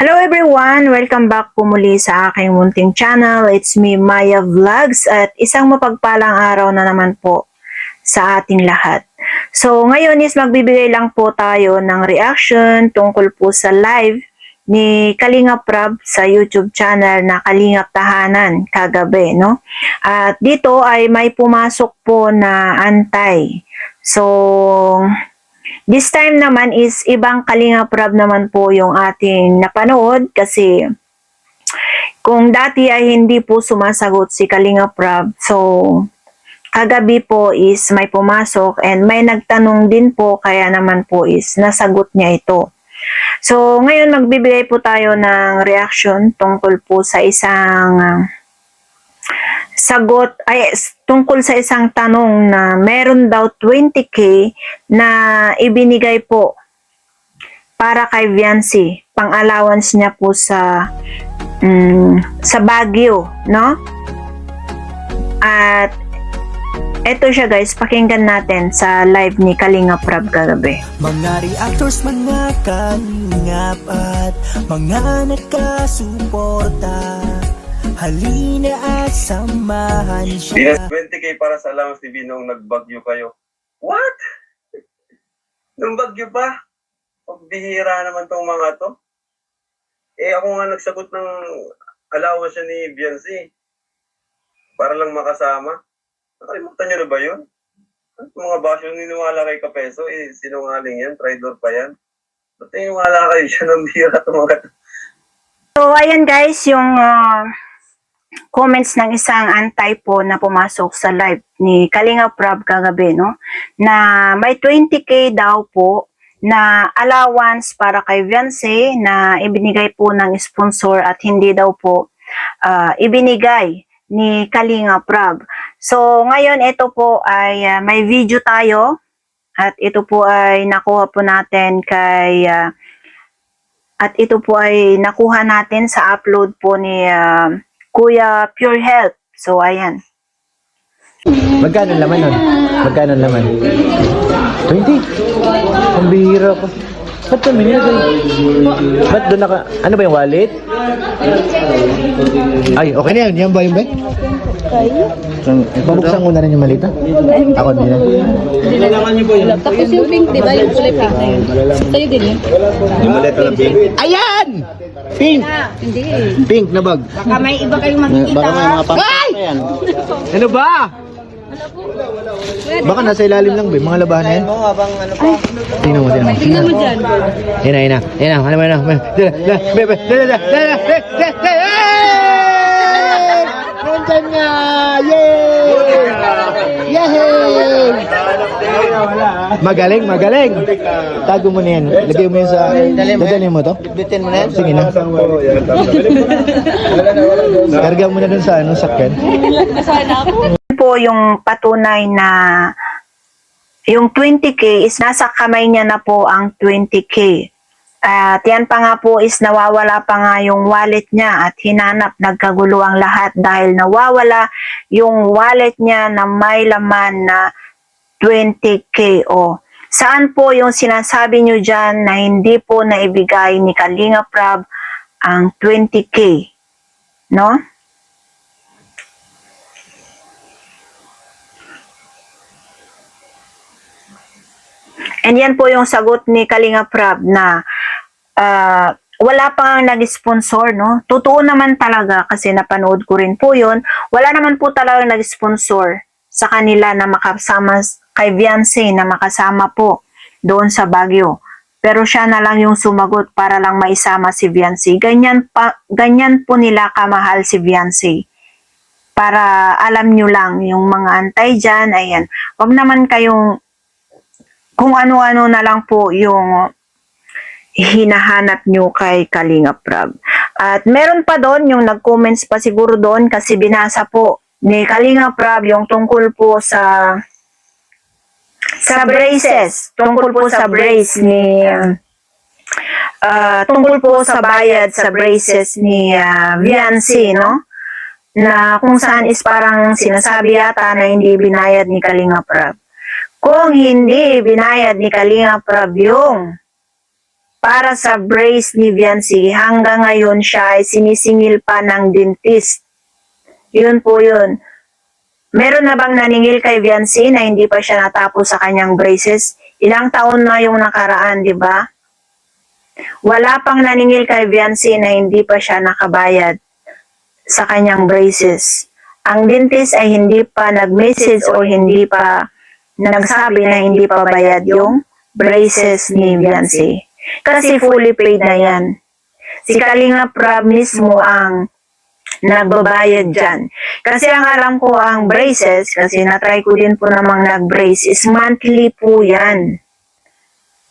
Hello everyone! Welcome back po muli sa aking munting channel. It's me, Maya Vlogs, at isang mapagpalang araw na naman po sa ating lahat. So ngayon is magbibigay lang po tayo ng reaction tungkol po sa live ni Kalingap Rab sa YouTube channel na Kalingap Tahanan kagabi, no? At dito ay may pumasok po na antay. So this time naman is ibang Kalingap Rab naman po yung ating napanood kasi kung dati ay hindi po sumasagot si Kalingap Rab, so kagabi po is may pumasok and may nagtanong din po kaya naman po is nasagot niya ito. So ngayon magbibigay po tayo ng reaction tungkol po sa isang tungkol sa isang tanong na meron daw 20k na ibinigay po para kay Viancy, pang-allowance niya po sa Baguio, no? At eto siya guys, pakinggan natin sa live ni Kalingap Rab kagabi. Mga reactors, mga kalingap at mga nakasuporta, halina at samahan siya. 20k para sa allowance ni Binong, nagbagyo kayo. What? Nung bagyo pa? Pagbihira naman tong mga to. Ako nga nagsagot ng allowance siya ni Viancy para lang makasama. Nakalimutan nyo na ba yun? Mga basyo niniwala kay Kapeso, sinungaling yan, traidor pa yan. Ba't niniwala kayo siya ng bihira itong mga to? So ayan guys, yung comments ng isang antay po na pumasok sa live ni Kalingap Rab kagabi, no? Na may 20k daw po na allowance para kay Viancy na ibinigay po ng sponsor at hindi daw po ibinigay ni Kalingap Rab. So ngayon ito po ay may video tayo at ito po ay nakuha po natin kay at ito po ay nakuha natin sa upload po ni Kuya Pure Health. So ayan. Magkano laman nun? Magkano laman? 20? Ang bihira ko. Ba't kami niya? Ba't doon naka... Ano ba yung wallet? Ay, okay na yan. Yan ba yung bag? Babuksan ko na rin yung malita. Ako din yan. Nilalangan niyo po yun. Tapos yung pink, di ba? Yung kulay pink na yun. Sa'yo din yun. Yung malita na pink? Ayan! Pink! Hindi. Pink na bag. Baka may iba kayong makikita. Baka may mga pang... Ay! Ano ba? Baka nasa ilalim lang ba? Mga labahan na yan? Tingnan mo, tingnan mo. Tingnan mo dyan. Yan na, yan na. Yan na, ano ba yan? Nandyan nga! Yay! Yay! Magaling, magaling! Tago mo na yan. Lagay mo yan sa... Dadalhin mo to? Bitin mo na yan? Sige na. Karga mo na dun sa sakyan. Nasana ako. Po yung patunay na yung 20k is nasa kamay niya na po ang 20k. At yan pa nga po is nawawala pa nga yung wallet niya at hinanap, nagkagulo ang lahat dahil nawawala yung wallet niya na may laman na 20k. O, saan po yung sinasabi nyo dyan na hindi po naibigay ni Kalingap Rab ang 20k? No? And yan po yung sagot ni Kalingap Rab na wala pa nga nag-sponsor, no? Totoo naman talaga kasi napanood ko rin po yun. Wala naman po talaga nag-sponsor sa kanila na makasama kay Viancy na makasama po doon sa Baguio. Pero siya na lang yung sumagot para lang maisama si Viancy. Ganyan po nila kamahal si Viancy. Para alam nyo lang, yung mga antay dyan, ayan. Wag naman kayong kung ano-ano na lang po yung hinahanap nyo kay Kalingap Rab. At meron pa doon, yung nag-comments pa siguro doon kasi binasa po ni Kalingap Rab yung tungkol po sa braces. Tungkol po sa brace ni tungkol po sa bayad sa braces ni Viancy, no? Na kung saan is parang sinasabi yata na hindi binayad ni Kalingap Rab. Kung hindi binayad ni Kalingap Rab yung para sa brace ni Viancy. Hanggang ngayon siya ay sinisingil pa ng dentist. Yun po yun. Meron na bang naningil kay Viancy na hindi pa siya natapos sa kanyang braces? Ilang taon na yung nakaraan, di ba? Wala pang naningil kay Viancy na hindi pa siya nakabayad sa kanyang braces. Ang dentist ay hindi pa nag-message o hindi pa nagsabi na hindi pa bayad yung braces ni Viancy. Kasi fully paid na yan. Si Kalinga Prab mismo ang nagbabayad dyan. Kasi ang alam ko ang braces, kasi natry ko din po namang nag-brace, is monthly po yan.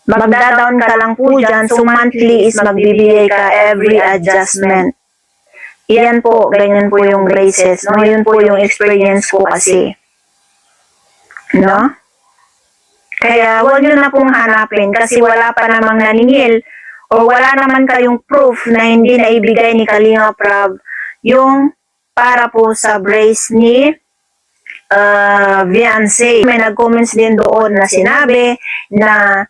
Magda-down ka lang po dyan, so monthly is magbibigay ka every adjustment. Iyan po, ganyan po yung braces. No? Yun po yung experience ko kasi. No? Kaya huwag nyo na pong hanapin kasi wala pa namang naningil o wala naman kayong proof na hindi naibigay ni Kalinga Prab yung para po sa brace ni Viancy. May nag-comments din doon na sinabi na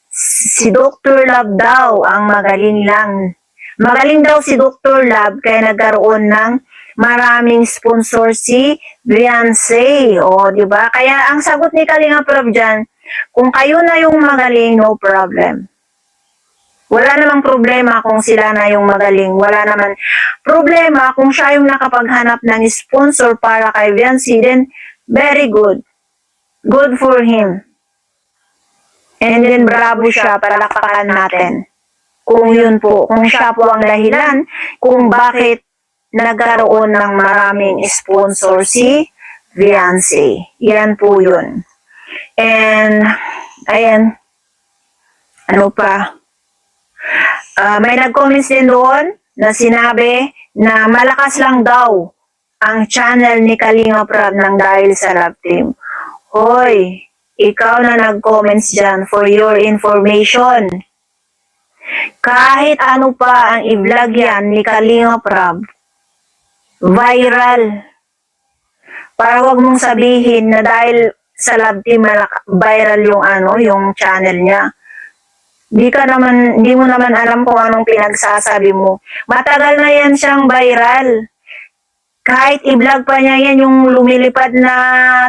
si Dr. Love daw ang magaling lang. Magaling daw si Dr. Love kaya nagkaroon ng maraming sponsor si Viancy. O, di ba? Kaya ang sagot ni Kalinga Prab dyan, kung kayo na yung magaling, no problem. Wala namang problema kung sila na yung magaling. Wala naman problema kung siya yung nakapaghanap ng sponsor para kay Viancy, then very good. Good for him. And then bravo siya, palakpakan natin. Kung yun po, kung siya po ang dahilan kung bakit nagkaroon ng maraming sponsor si Viancy. Yan po yun. And, ayan, ano pa? May nag-comments din doon na sinabi na malakas lang daw ang channel ni Kalinga Prab ng dahil sa Love Team. Hoy, ikaw na nag-comments dyan for your information. Kahit ano pa ang i-vlog yan ni Kalinga Prab, viral. Para wag mong sabihin na dahil sa Love Team viral yung yung channel niya. Di mo naman alam kung anong pinagsasabi mo. Matagal na yan siyang viral. Kahit i-vlog pa niya yan yung lumilipad na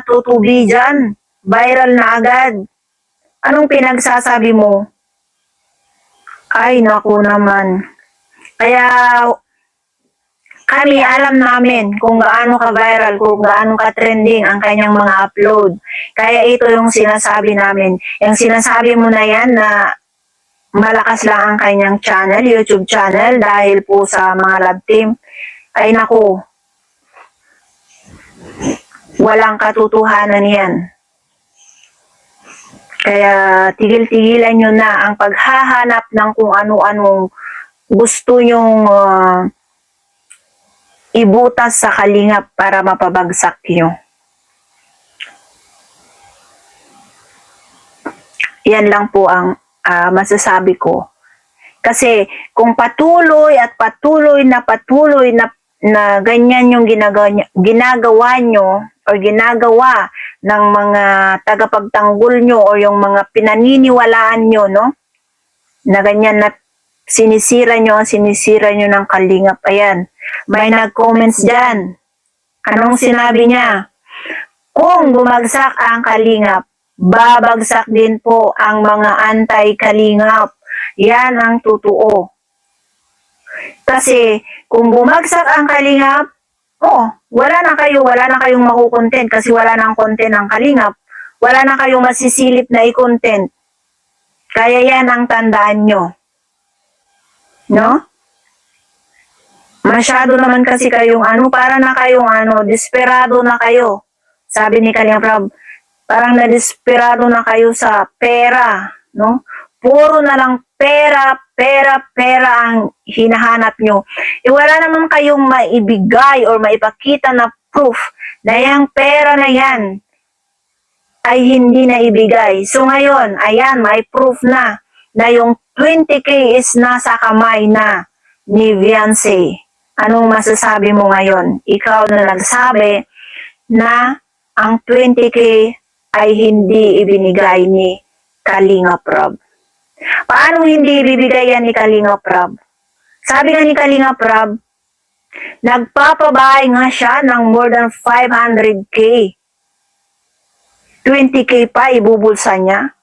tutubi dyan, viral na agad. Anong pinagsasabi mo? Ay, naku naman. Kaya kami alam namin kung gaano ka-viral, kung gaano ka-trending ang kanyang mga upload. Kaya ito yung sinasabi namin. Yung sinasabi mo na yan na malakas lang ang kanyang channel, YouTube channel, dahil po sa mga Love Team, ay naku, walang katotohanan yan. Kaya tigil-tigilan nyo na ang paghahanap ng kung ano-anong gusto nyong ibutas sa kalingap para mapabagsak nyo. Yan lang po ang masasabi ko. Kasi kung patuloy na ganyan yung ginagawa nyo o ginagawa ng mga tagapagtanggol nyo o yung mga pinaniniwalaan nyo, no? Na ganyan na sinisira nyo ng kalingap. Ayan. May nag-comments dyan. Anong sinabi niya? Kung bumagsak ang kalingap, babagsak din po ang mga anti-kalingap. Yan ang totoo. Kasi kung bumagsak ang kalingap, wala na kayong makukontent kasi wala nang content ang kalingap. Wala na kayong masisilip na i-content. Kaya yan ang tandaan nyo. No? Masyado naman kasi kayong para na kayong desperado na kayo. Sabi ni Kalinga Prab, parang na-desperado na kayo sa pera, no? Puro na lang pera ang hinahanap nyo. Wala naman kayong maibigay or maipakita na proof na yung pera na yan ay hindi na ibigay. So ngayon, ayan, may proof na yung 20K is nasa kamay na ni Viancy. Anong masasabi mo ngayon? Ikaw na nagsabi na ang 20K ay hindi ibinigay ni Kalinga Prab. Paano hindi bibigay yan ni Kalinga Prab? Sabi nga ni Kalinga Prab, nagpapabahay nga siya ng more than 500k. 20k pa ibubulsa niya.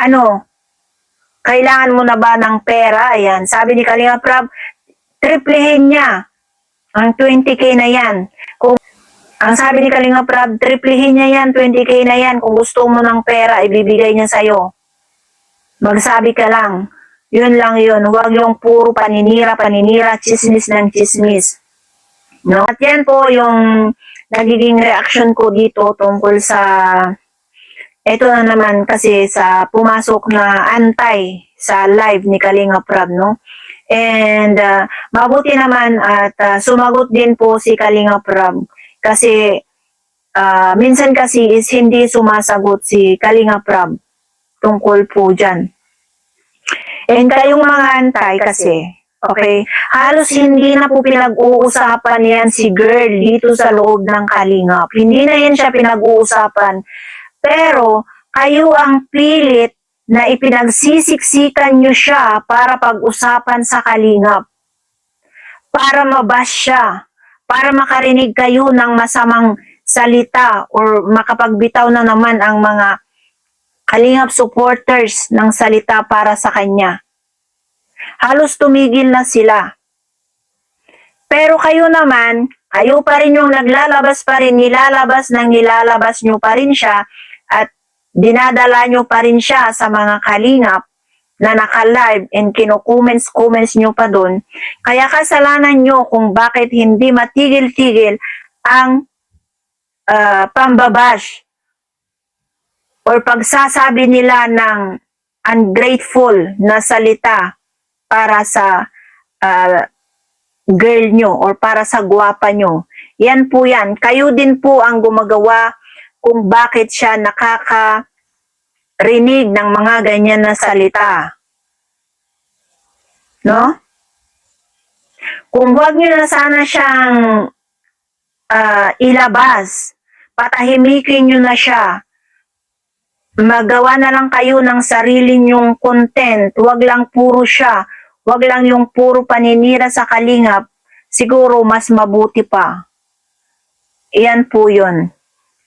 Ano? Kailangan mo na ba ng pera? Ayan. Sabi ni Kalinga Prab, triplehin niya ang 20k na yan. Kung ang sabi ni Kalinga Prab, triplehin niya yan, 20k na yan. Kung gusto mo ng pera, ibibigay niya sa'yo. Magsabi ka lang. Yun lang yun. Huwag yung puro paninira, chismis ng chismis. No? At yan po yung nagiging reaction ko dito tungkol sa ito na naman kasi sa pumasok na antay sa live ni Kalinga Prab, no? And mabuti naman at sumagot din po si Kalinga Prab kasi minsan kasi is hindi sumasagot si Kalinga Prab tungkol po dyan. And kayong mga antay kasi, okay, halos hindi na po pinag-uusapan yan si girl dito sa loob ng Kalingap. Hindi na yan siya pinag-uusapan. Pero kayo ang pilit na ipinagsisiksikan nyo siya para pag-usapan sa Kalingap. Para mabash siya. Para makarinig kayo ng masamang salita or makapagbitaw na naman ang mga Kalingap supporters ng salita para sa kanya. Halos tumigil na sila. Pero kayo naman, kayo pa rin yung naglalabas pa rin, nilalabas nyo pa rin siya at dinadala nyo pa rin siya sa mga Kalingap na naka-live and kino-comments nyo pa dun. Kaya kasalanan nyo kung bakit hindi matigil-tigil ang pambabash or pagsasabi nila ng ungrateful na salita para sa girl nyo or para sa gwapa nyo. Yan po yan. Kayo din po ang gumagawa kung bakit siya nakakarinig ng mga ganyan na salita. No? Kung wag nyo na sana siyang ilabas, patahimikin nyo na siya, magawa na lang kayo ng sarili nyong content, wag lang puro siya, wag lang yung puro paninira sa Kalingap, siguro mas mabuti pa. Iyan po yun.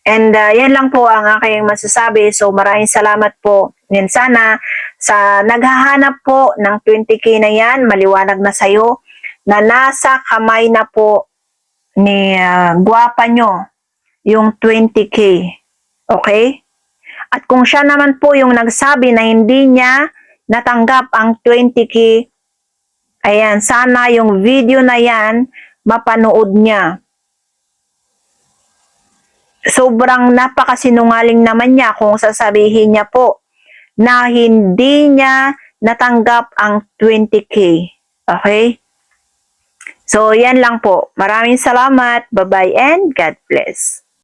And yan lang po ang aking masasabi. So maraming salamat po. Yan sana sa naghahanap po ng 20k na yan, maliwanag na sa'yo na nasa kamay na po ni gwapa nyo yung 20k. Okay? At kung siya naman po yung nagsabi na hindi niya natanggap ang 20k, ayan, sana yung video na yan mapanood niya. Sobrang napakasinungaling naman niya kung sasabihin niya po na hindi niya natanggap ang 20k. Okay? So, yan lang po. Maraming salamat. Bye-bye and God bless.